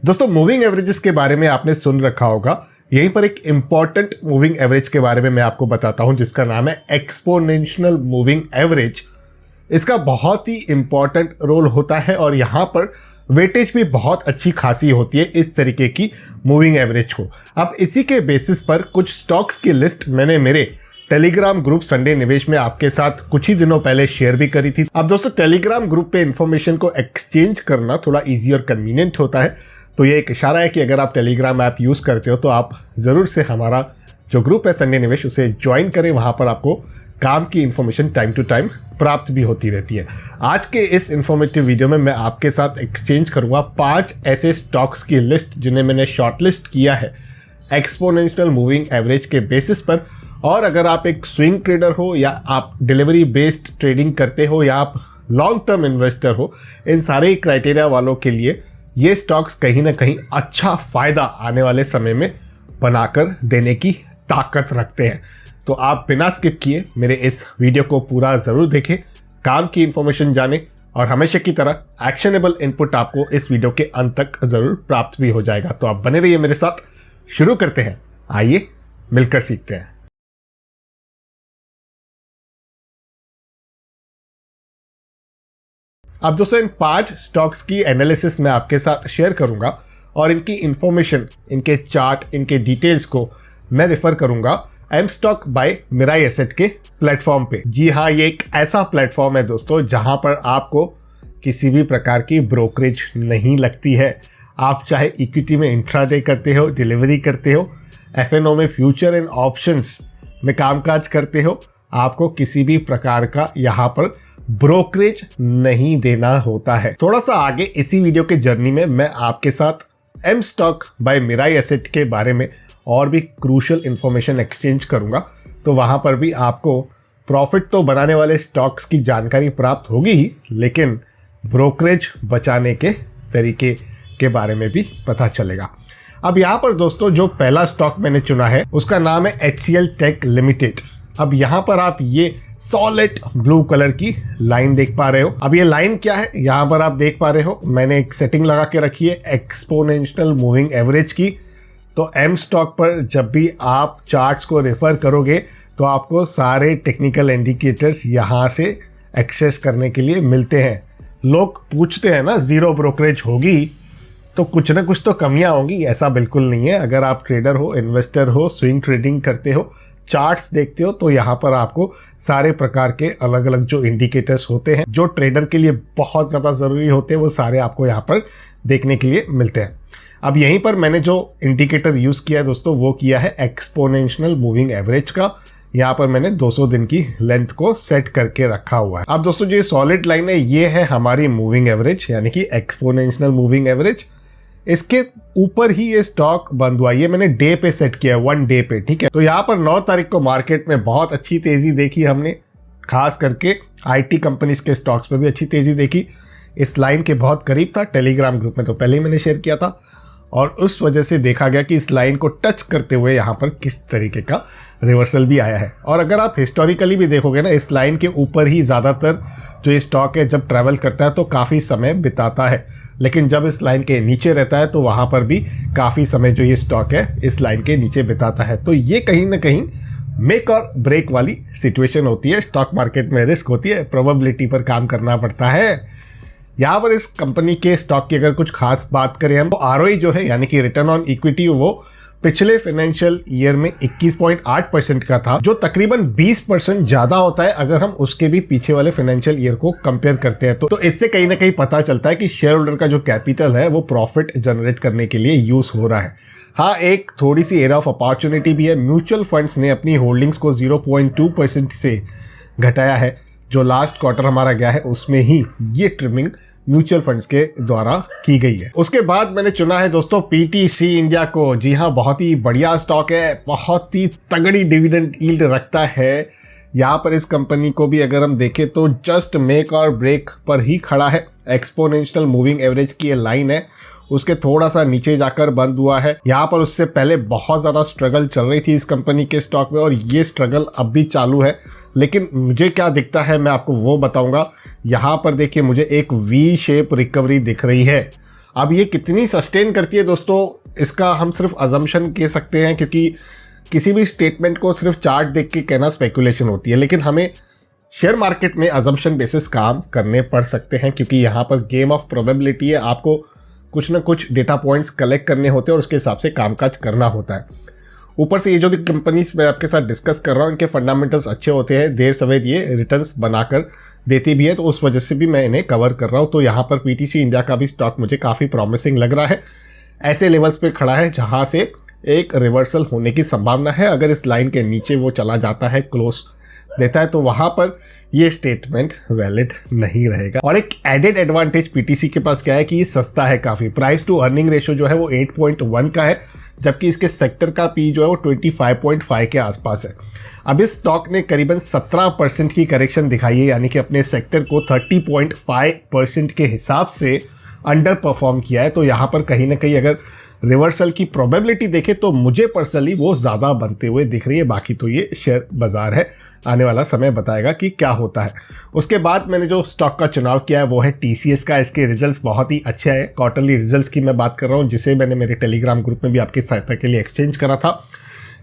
दोस्तों moving averages के बारे में आपने सुन रखा होगा। यहीं पर एक इंपॉर्टेंट मूविंग एवरेज के बारे में मैं आपको बताता हूं जिसका नाम है एक्सपोनेंशियल मूविंग एवरेज। इसका बहुत ही इंपॉर्टेंट रोल होता है और यहाँ पर वेटेज भी बहुत अच्छी खासी होती है इस तरीके की मूविंग एवरेज को। अब इसी के बेसिस पर कुछ स्टॉक्स की लिस्ट मैंने मेरे टेलीग्राम ग्रुप संडे निवेश में आपके साथ कुछ ही दिनों पहले शेयर भी करी थी। अब दोस्तों टेलीग्राम ग्रुप पे इंफॉर्मेशन को एक्सचेंज करना थोड़ा इजी और कन्वीनियंट होता है, तो ये एक इशारा है कि अगर आप टेलीग्राम ऐप यूज़ करते हो तो आप ज़रूर से हमारा जो ग्रुप है संडे निवेश उसे ज्वाइन करें। वहाँ पर आपको काम की इन्फॉर्मेशन टाइम टू टाइम प्राप्त भी होती रहती है। आज के इस इन्फॉर्मेटिव वीडियो में मैं आपके साथ एक्सचेंज करूँगा 5 ऐसे स्टॉक्स की लिस्ट जिन्हें मैंने शॉर्टलिस्ट किया है एक्सपोनेंशियल मूविंग एवरेज के बेसिस पर। और अगर आप एक स्विंग ट्रेडर हो या आप डिलीवरी बेस्ड ट्रेडिंग करते हो या आप लॉन्ग टर्म इन्वेस्टर हो, इन सारे क्राइटेरिया वालों के लिए ये स्टॉक्स कहीं ना कहीं अच्छा फ़ायदा आने वाले समय में बनाकर देने की ताकत रखते हैं। तो आप बिना स्किप किए मेरे इस वीडियो को पूरा ज़रूर देखें, काम की इन्फॉर्मेशन जानें और हमेशा की तरह एक्शनेबल इनपुट आपको इस वीडियो के अंत तक ज़रूर प्राप्त भी हो जाएगा। तो आप बने रहिए मेरे साथ। शुरू करते हैं, आइए मिलकर सीखते हैं। अब दोस्तों इन 5 स्टॉक्स की एनालिसिस मैं आपके साथ शेयर करूंगा और इनकी इंफॉर्मेशन, इनके चार्ट, इनके डिटेल्स को मैं रेफर करूंगा M stock by Mirae Asset के प्लेटफॉर्म पे। जी हाँ, ये एक ऐसा प्लेटफॉर्म है दोस्तों जहां पर आपको किसी भी प्रकार की ब्रोकरेज नहीं लगती है। आप चाहे इक्विटी में इंट्राडे करते हो, डिलीवरी करते हो, एफएनओ में फ्यूचर एंड ऑप्शंस में कामकाज करते हो, आपको किसी भी प्रकार का यहाँ पर ब्रोकरेज नहीं देना होता है। थोड़ा सा आगे इसी वीडियो के जर्नी में मैं आपके साथ M stock by Mirae Asset के बारे में और भी क्रूशियल इंफॉर्मेशन एक्सचेंज करूंगा, तो वहां पर भी आपको प्रॉफिट तो बनाने वाले स्टॉक्स की जानकारी प्राप्त होगी ही, लेकिन ब्रोकरेज बचाने के तरीके के बारे में भी पता चलेगा। अब यहाँ पर दोस्तों जो पहला स्टॉक मैंने चुना है उसका नाम है HCL टेक लिमिटेड। अब यहाँ पर आप ये सॉलिड ब्लू कलर की लाइन देख पा रहे हो। अब ये लाइन क्या है, यहाँ पर आप देख पा रहे हो मैंने एक सेटिंग लगा के रखी है एक्सपोनेंशियल मूविंग एवरेज की। तो एम स्टॉक पर जब भी आप चार्ट्स को रेफर करोगे तो आपको सारे टेक्निकल इंडिकेटर्स यहाँ से एक्सेस करने के लिए मिलते हैं। लोग पूछते हैं ना जीरो ब्रोकरेज होगी तो कुछ ना कुछ तो कमियां होंगी, ऐसा बिल्कुल नहीं है। अगर आप ट्रेडर हो, इन्वेस्टर हो, स्विंग ट्रेडिंग करते हो, चार्ट्स देखते हो, तो यहाँ पर आपको सारे प्रकार के अलग अलग जो इंडिकेटर्स होते हैं जो ट्रेडर के लिए बहुत ज़्यादा ज़रूरी होते हैं वो सारे आपको यहाँ पर देखने के लिए मिलते हैं। अब यहीं पर मैंने जो इंडिकेटर यूज़ किया है दोस्तों वो किया है एक्सपोनेंशियल मूविंग एवरेज का। यहाँ पर मैंने 200 दिन की लेंथ को सेट करके रखा हुआ है। अब दोस्तों जो ये सॉलिड लाइन है ये है हमारी मूविंग एवरेज यानी कि एक्सपोनेंशियल मूविंग एवरेज। इसके ऊपर ही ये स्टॉक बंद हुआ, ये मैंने डे पे सेट किया है, 1 डे पे, ठीक है। तो यहाँ पर 9 तारीख को मार्केट में बहुत अच्छी तेजी देखी हमने, खास करके आईटी कंपनीज के स्टॉक्स पे भी अच्छी तेजी देखी। इस लाइन के बहुत करीब था, टेलीग्राम ग्रुप में तो पहले ही मैंने शेयर किया था और उस वजह से देखा गया कि इस लाइन को टच करते हुए यहाँ पर किस तरीके का रिवर्सल भी आया है। और अगर आप हिस्टोरिकली भी देखोगे ना, इस लाइन के ऊपर ही ज़्यादातर जो ये स्टॉक है जब ट्रैवल करता है तो काफ़ी समय बिताता है, लेकिन जब इस लाइन के नीचे रहता है तो वहाँ पर भी काफ़ी समय जो ये स्टॉक है इस लाइन के नीचे बिताता है। तो ये कहीं ना कहीं मेक और ब्रेक वाली सिचुएशन होती है। स्टॉक मार्केट में रिस्क होती है, प्रोबेबिलिटी पर काम करना पड़ता है। यहाँ पर इस कंपनी के स्टॉक की अगर कुछ खास बात करें हम, तो ROE जो है यानी कि रिटर्न ऑन इक्विटी वो पिछले फाइनेंशियल ईयर में 21.8% का था, जो तकरीबन 20% ज़्यादा होता है अगर हम उसके भी पीछे वाले फाइनेंशियल ईयर को कंपेयर करते हैं। तो इससे कहीं ना कहीं पता चलता है कि शेयर होल्डर का जो कैपिटल है वो प्रॉफिट जनरेट करने के लिए यूज़ हो रहा है। हाँ, एक थोड़ी सी एरिया ऑफ अपॉर्चुनिटी भी है। म्यूचुअल फंड्स ने अपनी होल्डिंग्स को 0.2% से घटाया है। जो लास्ट क्वार्टर हमारा गया है उसमें ही ये ट्रिमिंग म्यूचुअल फंड्स के द्वारा की गई है। उसके बाद मैंने चुना है दोस्तों PTC इंडिया को। जी हाँ, बहुत ही बढ़िया स्टॉक है, बहुत ही तगड़ी डिविडेंड यील्ड रखता है। यहाँ पर इस कंपनी को भी अगर हम देखें तो जस्ट मेक और ब्रेक पर ही खड़ा है। एक्सपोनेंशियल मूविंग एवरेज की ये लाइन है, उसके थोड़ा सा नीचे जाकर बंद हुआ है। यहाँ पर उससे पहले बहुत ज़्यादा स्ट्रगल चल रही थी इस कंपनी के स्टॉक में और ये स्ट्रगल अब भी चालू है। लेकिन मुझे क्या दिखता है मैं आपको वो बताऊंगा। यहाँ पर देखिए मुझे एक वी शेप रिकवरी दिख रही है। अब ये कितनी सस्टेन करती है दोस्तों, इसका हम सिर्फ अजम्पशन कह सकते हैं, क्योंकि किसी भी स्टेटमेंट को सिर्फ चार्ट देख के कहना स्पेकुलेशन होती है। लेकिन हमें शेयर मार्केट में अजम्पशन बेसिस काम करने पड़ सकते हैं, क्योंकि यहाँ पर गेम ऑफ प्रोबेबिलिटी है। आपको कुछ ना कुछ डेटा पॉइंट्स कलेक्ट करने होते हैं और उसके हिसाब से कामकाज करना होता है। ऊपर से ये जो भी कंपनीज मैं आपके साथ डिस्कस कर रहा हूँ, इनके फंडामेंटल्स अच्छे होते हैं, देर सवेर ये रिटर्न्स बनाकर देती भी है, तो उस वजह से भी मैं इन्हें कवर कर रहा हूँ। तो यहाँ पर पीटीसी इंडिया का भी स्टॉक मुझे काफ़ी प्रॉमिसिंग लग रहा है। ऐसे लेवल्स पे खड़ा है जहाँ से एक रिवर्सल होने की संभावना है। अगर इस लाइन के नीचे वो चला जाता है, क्लोज देता है, तो वहाँ पर ये स्टेटमेंट वैलिड नहीं रहेगा। और एक एडेड एडवांटेज पीटीसी के पास क्या है कि ये सस्ता है काफ़ी। प्राइस टू अर्निंग रेशियो जो है वो 8.1 का है, जबकि इसके सेक्टर का पी जो है वो 25.5 के आसपास है। अब इस स्टॉक ने करीबन 17% की करेक्शन दिखाई है, यानी कि अपने सेक्टर को 30.5% के हिसाब से अंडर परफॉर्म किया है। तो यहाँ पर कहीं ना कहीं अगर रिवर्सल की प्रोबेबिलिटी देखें तो मुझे पर्सनली वो ज़्यादा बनते हुए दिख रही है। बाकी तो ये शेयर बाजार है, आने वाला समय बताएगा कि क्या होता है। उसके बाद मैंने जो स्टॉक का चुनाव किया है वो है टीसीएस का। इसके रिजल्ट्स बहुत ही अच्छे हैं। क्वार्टरली रिजल्ट्स की मैं बात कर रहा हूँ, जिसे मैंने मेरे टेलीग्राम ग्रुप में भी आपकी सहायता के लिए एक्सचेंज करा था।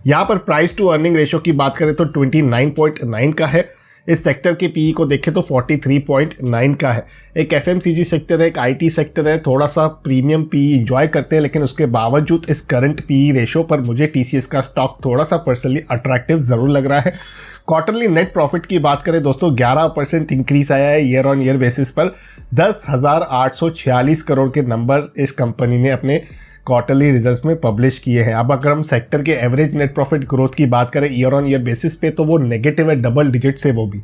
यहाँ पर प्राइस टू अर्निंग रेशियो की बात करें तो 29.9 का है। इस सेक्टर के पीई को देखें तो 43.9 का है। एक एफएमसीजी सेक्टर है, एक आईटी सेक्टर है, थोड़ा सा प्रीमियम पीई एंजॉय करते हैं, लेकिन उसके बावजूद इस करंट पीई रेशियो पर मुझे टीसीएस का स्टॉक थोड़ा सा पर्सनली अट्रैक्टिव ज़रूर लग रहा है। क्वार्टरली नेट प्रॉफिट की बात करें दोस्तों, 11% इंक्रीज आया है ईयर ऑन ईयर बेसिस पर। 10,846 करोड़ के नंबर इस कंपनी ने अपने क्वार्टरली रिजल्ट्स में पब्लिश किए हैं। अब अगर हम सेक्टर के एवरेज नेट प्रॉफिट ग्रोथ की बात करें ईयर ऑन ईयर बेसिस पे, तो वो नेगेटिव है, डबल डिजिट से वो भी।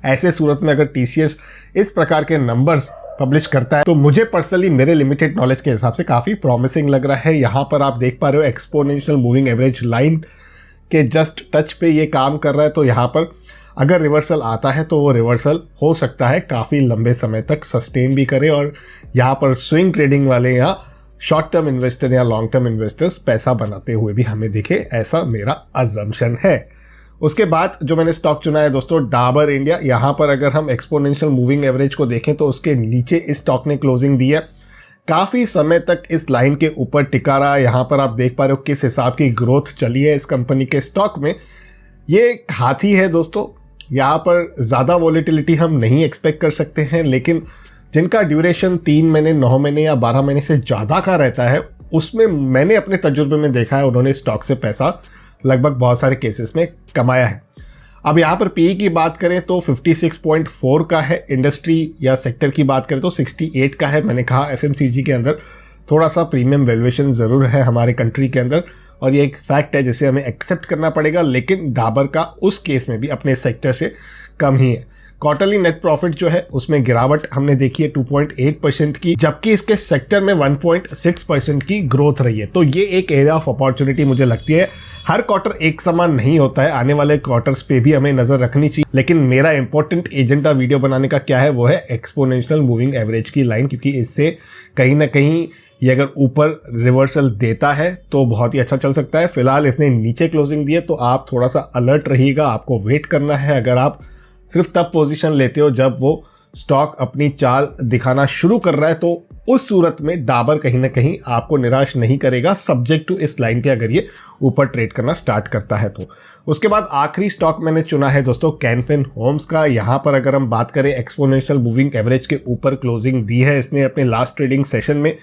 ऐसे सूरत में अगर टीसीएस इस प्रकार के नंबर्स पब्लिश करता है तो मुझे पर्सनली मेरे लिमिटेड नॉलेज के हिसाब से काफ़ी प्रॉमिसिंग लग रहा है। यहाँ पर आप देख पा रहे हो एक्सपोनेंशियल मूविंग एवरेज लाइन के जस्ट टच पे ये काम कर रहा है। तो यहाँ पर अगर रिवर्सल आता है तो वो रिवर्सल हो सकता है काफ़ी लंबे समय तक सस्टेन भी करे, और यहाँ पर स्विंग ट्रेडिंग वाले या शॉर्ट टर्म इन्वेस्टर या लॉन्ग टर्म इन्वेस्टर्स पैसा बनाते हुए भी हमें दिखे, ऐसा मेरा अजम्पशन है। उसके बाद जो मैंने स्टॉक चुना है दोस्तों, डाबर इंडिया। यहाँ पर अगर हम एक्सपोनेंशियल मूविंग एवरेज को देखें तो उसके नीचे इस स्टॉक ने क्लोजिंग दी है। काफ़ी समय तक इस लाइन के ऊपर टिका रहा। यहाँ पर आप देख पा रहे हो किस हिसाब की ग्रोथ चली है इस कंपनी के स्टॉक में। ये एक हाथी है दोस्तों, यहाँ पर ज़्यादा वॉलेटिलिटी हम नहीं एक्सपेक्ट कर सकते हैं, लेकिन जिनका ड्यूरेशन 3 महीने, 9 महीने या 12 महीने से ज़्यादा का रहता है, उसमें मैंने अपने तजुर्बे में देखा है उन्होंने स्टॉक से पैसा लगभग बहुत सारे केसेस में कमाया है। अब यहाँ पर पीई की बात करें तो 56.4 का है। इंडस्ट्री या सेक्टर की बात करें तो 68 का है। मैंने कहा एफएमसीजी के अंदर थोड़ा सा प्रीमियम वैल्यूएशन ज़रूर है हमारे कंट्री के अंदर, और ये एक फैक्ट है जिसे हमें एक्सेप्ट करना पड़ेगा। लेकिन डाबर का उस केस में भी अपने सेक्टर से कम ही है। क्वार्टरली नेट प्रॉफिट जो है उसमें गिरावट हमने देखी है 2.8% की, जबकि इसके सेक्टर में 1.6% की ग्रोथ रही है। तो ये एक एरिया ऑफ अपॉर्चुनिटी मुझे लगती है। हर क्वार्टर एक समान नहीं होता है, आने वाले क्वार्टर्स पे भी हमें नजर रखनी चाहिए। लेकिन मेरा इंपॉर्टेंट एजेंडा वीडियो बनाने का क्या है, वो है एक्सपोनेंशियल मूविंग एवरेज की लाइन, क्योंकि इससे कहीं ना कहीं ये अगर ऊपर रिवर्सल देता है तो बहुत ही अच्छा चल सकता है। फिलहाल इसने नीचे क्लोजिंग दी है, तो आप थोड़ा सा अलर्ट रहिएगा, आपको वेट करना है। अगर आप सिर्फ तब पोजीशन लेते हो जब वो स्टॉक अपनी चाल दिखाना शुरू कर रहा है, तो उस सूरत में डाबर कहीं ना कहीं आपको निराश नहीं करेगा, सब्जेक्ट टू इस लाइन के अगर ये ऊपर ट्रेड करना स्टार्ट करता है तो। उसके बाद आखिरी स्टॉक मैंने चुना है दोस्तों कैन फिन होम्स का। यहाँ पर अगर हम बात करें एक्सपोनेंशियल मूविंग एवरेज के ऊपर क्लोजिंग दी है इसने अपने लास्ट ट्रेडिंग सेशन में।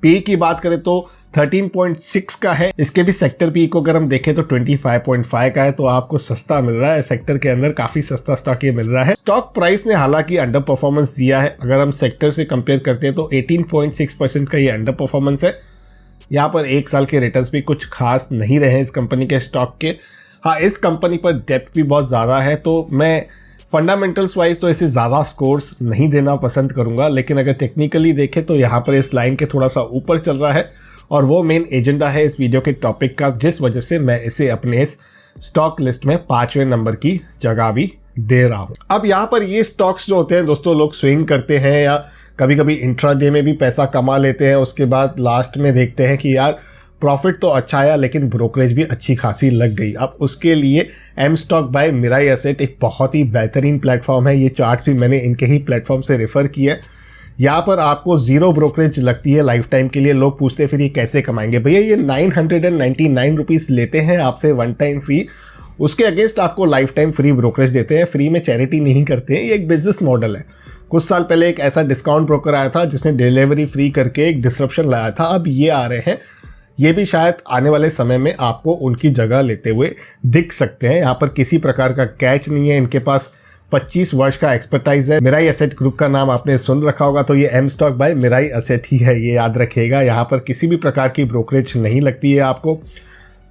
पी की बात करें तो 13.6 का है। इसके भी सेक्टर पी को अगर हम देखें तो 25.5 का है, तो आपको सस्ता मिल रहा है। सेक्टर के अंदर काफी सस्ता स्टॉक ये मिल रहा है। स्टॉक प्राइस ने हालांकि अंडर परफॉर्मेंस दिया है, अगर हम सेक्टर से कंपेयर करते हैं तो 18.6% का ये अंडर परफॉर्मेंस है। यहाँ पर एक साल के रिटर्न्स भी कुछ खास नहीं रहे इस कंपनी के स्टॉक के। हाँ, इस कंपनी पर डेप्थ भी बहुत ज़्यादा है, तो मैं फंडामेंटल्स वाइज तो इसे ज़्यादा स्कोर्स नहीं देना पसंद करूँगा। लेकिन अगर टेक्निकली देखें तो यहाँ पर इस लाइन के थोड़ा सा ऊपर चल रहा है, और वो मेन एजेंडा है इस वीडियो के टॉपिक का, जिस वजह से मैं इसे अपने इस स्टॉक लिस्ट में 5वें नंबर की जगह भी दे रहा हूँ। अब यहाँ पर ये स्टॉक्स जो होते हैं दोस्तों, लोग स्विंग करते हैं या कभी कभी इंट्राडे में भी पैसा कमा लेते हैं, उसके बाद लास्ट में देखते हैं कि यार प्रॉफिट तो अच्छा आया लेकिन ब्रोकरेज भी अच्छी खासी लग गई। अब उसके लिए M stock by Mirae Asset एक बहुत ही बेहतरीन प्लेटफॉर्म है। ये चार्ट्स भी मैंने इनके ही प्लेटफॉर्म से रेफर किए। यहाँ पर आपको जीरो ब्रोकरेज लगती है लाइफ टाइम के लिए। लोग पूछते हैं फिर ये कैसे कमाएंगे। भैया ये 999 रुपीज़ लेते हैं आपसे वन टाइम फी, उसके अगेंस्ट आपको लाइफ टाइम फ्री ब्रोकरेज देते हैं। फ्री में चैरिटी नहीं करते हैं, ये एक बिजनेस मॉडल है। कुछ साल पहले एक ऐसा डिस्काउंट ब्रोकर आया था जिसने डिलीवरी फ्री करके एक डिस्ट्रप्शन लाया था। अब ये आ रहे हैं, ये भी शायद आने वाले समय में आपको उनकी जगह लेते हुए दिख सकते हैं। यहाँ पर किसी प्रकार का कैच नहीं है, इनके पास 25 वर्ष का एक्सपर्टाइज है। मिराई एसेट ग्रुप का नाम आपने सुन रखा होगा, तो ये M stock by Mirae asset ही है, ये याद रखिएगा। यहाँ पर किसी भी प्रकार की ब्रोकरेज नहीं लगती है आपको,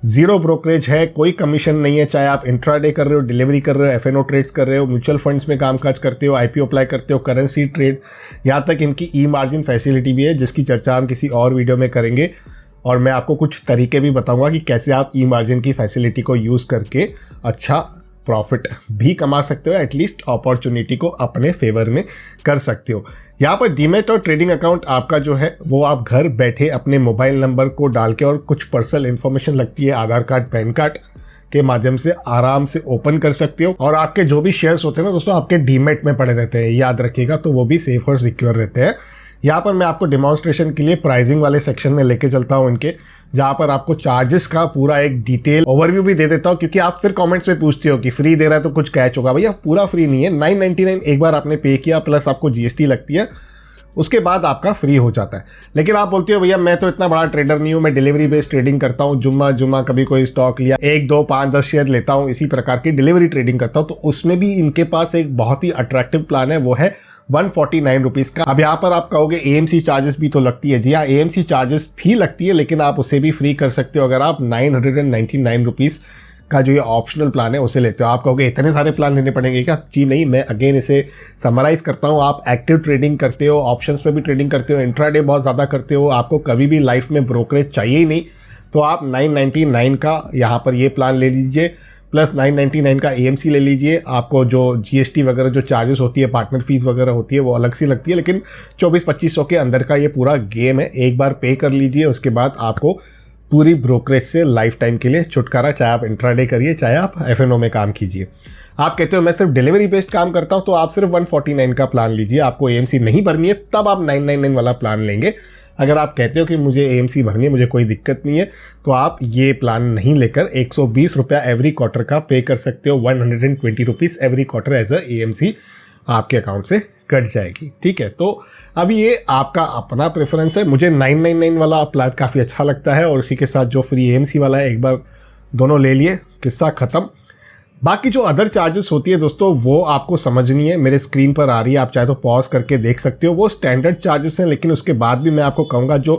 जीरो ब्रोकरेज है, कोई कमीशन नहीं है। चाहे आप इंट्राडे कर रहे हो, डिलीवरी कर रहे हो, एफएनओ ट्रेड्स कर रहे हो, म्यूचुअल फंड्स में कामकाज करते हो, आईपीओ अप्लाई करते हो, करेंसी ट्रेड, यहाँ तक इनकी ई मार्जिन फैसिलिटी भी है जिसकी चर्चा हम किसी और वीडियो में करेंगे। और मैं आपको कुछ तरीके भी बताऊंगा कि कैसे आप ई मार्जिन की फैसिलिटी को यूज़ करके अच्छा प्रॉफिट भी कमा सकते हो, एटलीस्ट अपॉर्चुनिटी को अपने फेवर में कर सकते हो। यहाँ पर डीमेट और ट्रेडिंग अकाउंट आपका जो है वो आप घर बैठे अपने मोबाइल नंबर को डाल के और कुछ पर्सनल इन्फॉर्मेशन लगती है, आधार कार्ड, पैन कार्ड के माध्यम से आराम से ओपन कर सकते हो। और आपके जो भी शेयर्स होते हैं ना दोस्तों, आपके डीमेट में पड़े रहते हैं, याद रखिएगा, तो वो भी सेफ और सिक्योर रहते हैं। यहाँ पर मैं आपको डिमॉन्स्ट्रेशन के लिए प्राइसिंग वाले सेक्शन में लेके चलता हूँ इनके, जहाँ पर आपको चार्जेस का पूरा एक डिटेल ओवरव्यू भी दे देता हूँ, क्योंकि आप फिर कमेंट्स में पूछते हो कि फ्री दे रहा है तो कुछ कैच होगा। भैया पूरा फ्री नहीं है, 999 एक बार आपने पे किया प्लस आपको जीएसटी लगती है, उसके बाद आपका फ्री हो जाता है। लेकिन आप बोलते हो भैया मैं तो इतना बड़ा ट्रेडर नहीं हूँ, मैं डिलीवरी बेस्ड ट्रेडिंग करता हूँ, जुम्मा कभी कोई स्टॉक लिया 1, 2, 5, 10 शेयर लेता हूँ, इसी प्रकार की डिलीवरी ट्रेडिंग करता हूँ, तो उसमें भी इनके पास एक बहुत ही अट्रैक्टिव प्लान है, वो है 149 रुपीज़ का। अब यहाँ पर आप कहोगे एएमसी चार्जेस भी तो लगती है। जी हाँ, एएमसी चार्जेस भी लगती है, लेकिन आप उसे भी फ्री कर सकते हो अगर आप 999 रुपीज़ का जो ये ऑप्शनल प्लान है उसे लेते हो। आप कहोगे इतने सारे प्लान लेने पड़ेंगे क्या? जी नहीं, मैं अगेन इसे समराइज करता हूँ। आप एक्टिव ट्रेडिंग करते हो, ऑप्शंस पे भी ट्रेडिंग करते हो, इंट्राडे बहुत ज़्यादा करते हो, आपको कभी भी लाइफ में ब्रोकरेज चाहिए ही नहीं, तो आप 999 का यहाँ पर ये प्लान ले लीजिए, प्लस 999 का एएमसी ले लीजिए। आपको जो जीएसटी वगैरह जो चार्जेस होती है, पार्टनर फीस वगैरह होती है, वो अलग से लगती है, लेकिन 24-2500 के अंदर का ये पूरा गेम है। एक बार पे कर लीजिए, उसके बाद आपको पूरी ब्रोकरेज से लाइफ टाइम के लिए छुटकारा, चाहे आप इंट्राडे करिए, चाहे आप एफएनओ में काम कीजिए। आप कहते हो मैं सिर्फ डिलीवरी बेस्ड काम करता हूं, तो आप सिर्फ 149 का प्लान लीजिए, आपको एएमसी नहीं भरनी है, तब आप 999 वाला प्लान लेंगे। अगर आप कहते हो कि मुझे एएमसी भरनी है, मुझे कोई दिक्कत नहीं है, तो आप ये प्लान नहीं लेकर 120 रुपया एवरी क्वार्टर का पे कर सकते हो। 120 rupees every quarter as a AMC आपके अकाउंट से कट जाएगी। ठीक है, तो अभी ये आपका अपना प्रेफरेंस है। मुझे 999 वाला प्लान काफ़ी अच्छा लगता है, और इसी के साथ जो फ्री एएमसी वाला है, एक बार दोनों ले लिए, किस्सा ख़त्म। बाकी जो अदर चार्जेस होती है दोस्तों, वो आपको समझनी है, मेरे स्क्रीन पर आ रही है, आप चाहे तो पॉज करके देख सकते हो। वो स्टैंडर्ड चार्जेस हैं, लेकिन उसके बाद भी मैं आपको कहूँगा जो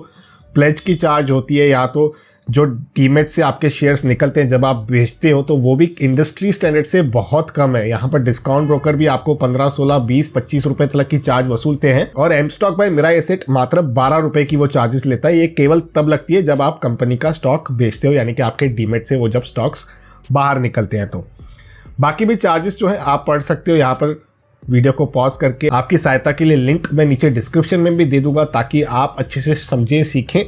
प्लेज की चार्ज होती है, या तो जो डीमेट से आपके शेयर्स निकलते हैं जब आप बेचते हो, तो वो भी इंडस्ट्री स्टैंडर्ड से बहुत कम है। यहाँ पर डिस्काउंट ब्रोकर भी आपको 15, 16, 20, 25 रुपए तक की चार्ज वसूलते हैं, और M stock by Mirae Asset मात्र 12 रुपए की वो चार्जेस लेता है। ये केवल तब लगती है जब आप कंपनी का स्टॉक बेचते हो, यानी कि आपके डीमेट से वो जब स्टॉक्स बाहर निकलते हैं। तो बाकी भी चार्जेस जो है आप पढ़ सकते हो यहाँ पर वीडियो को पॉज करके। आपकी सहायता के लिए लिंक मैं नीचे डिस्क्रिप्शन में भी दे दूंगा, ताकि आप अच्छे से समझें, सीखें,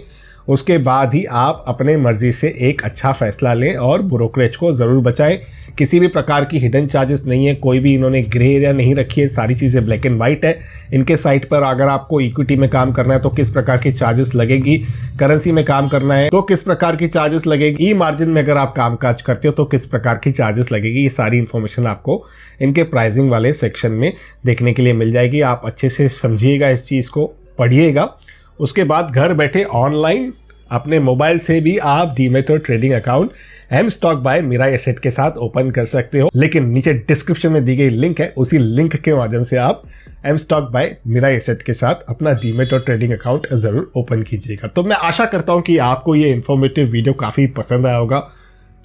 उसके बाद ही आप अपने मर्जी से एक अच्छा फैसला लें और ब्रोकरेज को ज़रूर बचाएं। किसी भी प्रकार की हिडन चार्जेस नहीं है, कोई भी इन्होंने ग्रे एरिया नहीं रखी है, सारी चीज़ें ब्लैक एंड वाइट है इनके साइट पर। अगर आपको इक्विटी में काम करना है तो किस प्रकार की चार्जेस लगेगी, करेंसी में काम करना है तो किस प्रकार की चार्जेस लगेगी, ई मार्जिन में अगर आप कामकाज करते हो तो किस प्रकार की चार्जेस लगेगी, ये सारी इन्फॉर्मेशन आपको इनके प्राइसिंग वाले सेक्शन में देखने के लिए मिल जाएगी। आप अच्छे से समझिएगा, इस चीज़ को पढ़िएगा, उसके बाद घर बैठे ऑनलाइन अपने मोबाइल से भी आप डीमेट और trading account M stock by Mirae Asset के साथ ओपन कर सकते हो। लेकिन नीचे डिस्क्रिप्शन में दी गई लिंक है, उसी लिंक के माध्यम से आप M stock by Mirae Asset के साथ अपना डीमेट और ट्रेडिंग अकाउंट जरूर ओपन कीजिएगा। तो मैं आशा करता हूं कि आपको ये इन्फॉर्मेटिव वीडियो काफ़ी पसंद आया होगा,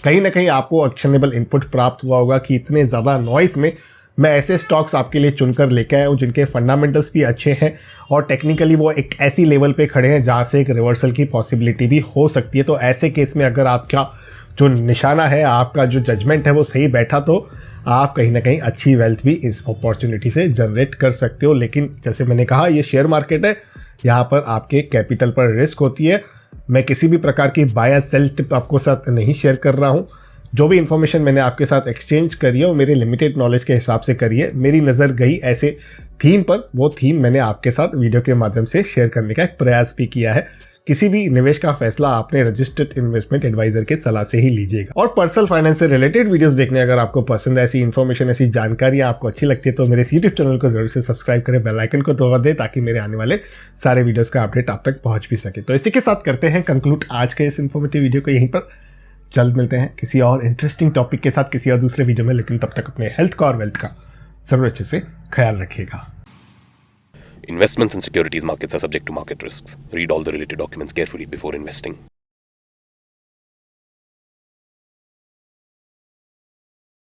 कहीं ना कहीं आपको एक्शनेबल इनपुट प्राप्त हुआ होगा कि इतने ज़्यादा नॉइस में मैं ऐसे स्टॉक्स आपके लिए चुनकर लेके आया हूँ जिनके फंडामेंटल्स भी अच्छे हैं और टेक्निकली वो एक ऐसी लेवल पे खड़े हैं जहाँ से एक रिवर्सल की पॉसिबिलिटी भी हो सकती है। तो ऐसे केस में अगर आपका जो निशाना है, आपका जो जजमेंट है वो सही बैठा, तो आप कहीं ना कहीं अच्छी वेल्थ भी इस अपॉर्चुनिटी से जनरेट कर सकते हो। लेकिन जैसे मैंने कहा, ये शेयर मार्केट है, यहाँ पर आपके कैपिटल पर रिस्क होती है। मैं किसी भी प्रकार की बाय या सेल टिप आपको साथ नहीं शेयर कर रहा हूँ। जो भी इन्फॉर्मेशन मैंने आपके साथ एक्सचेंज करी है वो मेरे लिमिटेड नॉलेज के हिसाब से करी है। मेरी नज़र गई ऐसे थीम पर, वो थीम मैंने आपके साथ वीडियो के माध्यम से शेयर करने का एक प्रयास भी किया है। किसी भी निवेश का फैसला आपने रजिस्टर्ड इन्वेस्टमेंट एडवाइजर के सलाह से ही लीजिएगा। और पर्सनल फाइनेंस से रिलेटेड वीडियोस देखने अगर आपको पसंद है, ऐसी इन्फॉर्मेशन, ऐसी जानकारियां आपको अच्छी लगती है, तो मेरे यूट्यूब चैनल को जरूर से सब्सक्राइब करें, बेल आइकन को दबा दें ताकि मेरे आने वाले सारे वीडियोस का अपडेट आप तक पहुंच भी सके। तो इसी के साथ करते हैं कंक्लूड आज के इस इन्फॉर्मेटिव वीडियो को यहीं पर। जल्द मिलते हैं किसी और इंटरेस्टिंग टॉपिक के साथ किसी और दूसरे वीडियो में, लेकिन तब तक अपने हेल्थ का और वेल्थ का जरूर अच्छे से ख्याल रखिएगा। Investments in securities markets are subject to market risks. Read all the related documents carefully before investing.